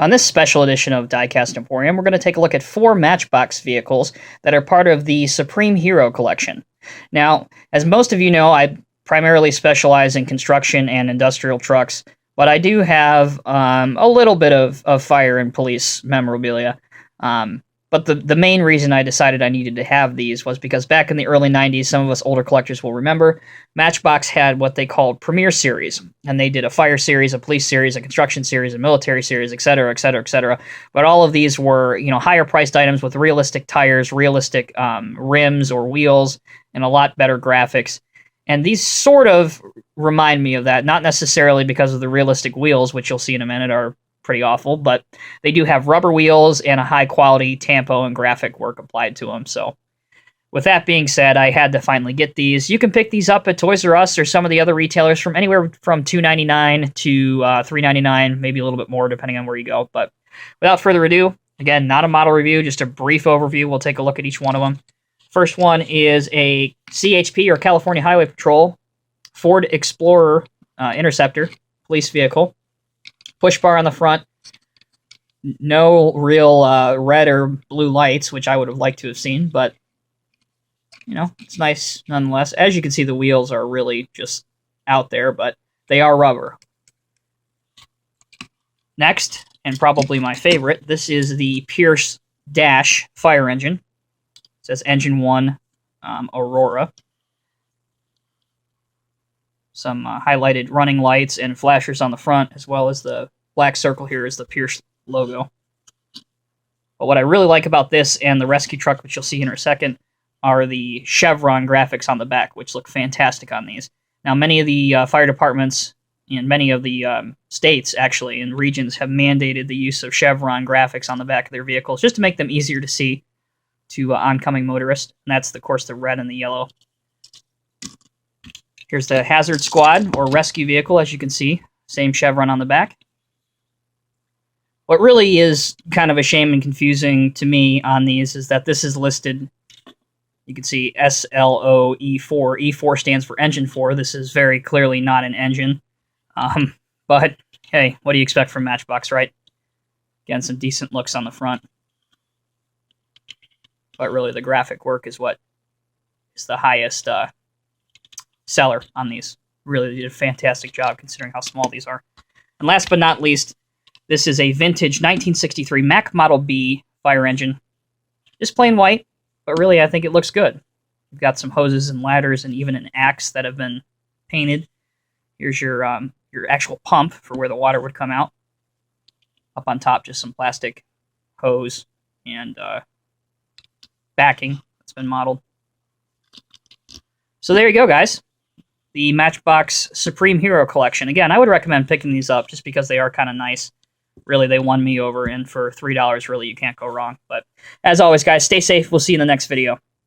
On this special edition of Diecast Emporium, we're going to take a look at 4 Matchbox vehicles that are part of the Supreme Hero Collection. Now, as most of you know, I primarily specialize in construction and industrial trucks, but I do have a little bit of fire and police memorabilia. But the main reason I decided I needed to have these was because back in the early 90s, some of us older collectors will remember, Matchbox had what they called Premier Series. And they did a fire series, a police series, a construction series, a military series, etc., etc., etc. But all of these were, higher priced items with realistic tires, realistic rims or wheels, and a lot better graphics. And these sort of remind me of that, not necessarily because of the realistic wheels, which you'll see in a minute are pretty awful, but they do have rubber wheels and a high-quality tampo and graphic work applied to them. So with that being said, I had to finally get these. You can pick these up at Toys R Us or some of the other retailers from anywhere from $2.99 to $3.99, maybe a little bit more depending on where you go. But without further ado, again, not a model review, just a brief overview. We'll take a look at each one of them. First one is a CHP, or California Highway Patrol, Ford Explorer Interceptor police vehicle. Push bar on the front. No real red or blue lights, which I would have liked to have seen, but, it's nice nonetheless. As you can see, the wheels are really just out there, but they are rubber. Next, and probably my favorite, this is the Pierce Dash fire engine. It says Engine 1 Aurora. Some highlighted running lights and flashers on the front, as well as the black circle here is the Pierce logo. But what I really like about this and the rescue truck, which you'll see in a second, are the chevron graphics on the back, which look fantastic on these. Now, many of the fire departments in many of the states, actually, and regions have mandated the use of chevron graphics on the back of their vehicles just to make them easier to see to oncoming motorists. And that's, of course, the red and the yellow. Here's the hazard squad, or rescue vehicle, as you can see. Same chevron on the back. What really is kind of a shame and confusing to me on these is that this is listed, you can see SLOE4. E4 stands for Engine 4. This is very clearly not an engine. But, hey, what do you expect from Matchbox, right? Again, some decent looks on the front. But really, the graphic work is what is the highest seller on these. Really did a fantastic job considering how small these are. And last but not least, this is a vintage 1963 Mack Model B fire engine. Just plain white, but really I think it looks good. You've got some hoses and ladders and even an axe that have been painted. Here's your actual pump for where the water would come out. Up on top, just some plastic hose and backing that's been modeled. So there you go, guys. The Matchbox Supreme Hero Collection. Again, I would recommend picking these up just because they are kind of nice. Really, they won me over, and for $3, really, you can't go wrong. But as always, guys, stay safe. We'll see you in the next video.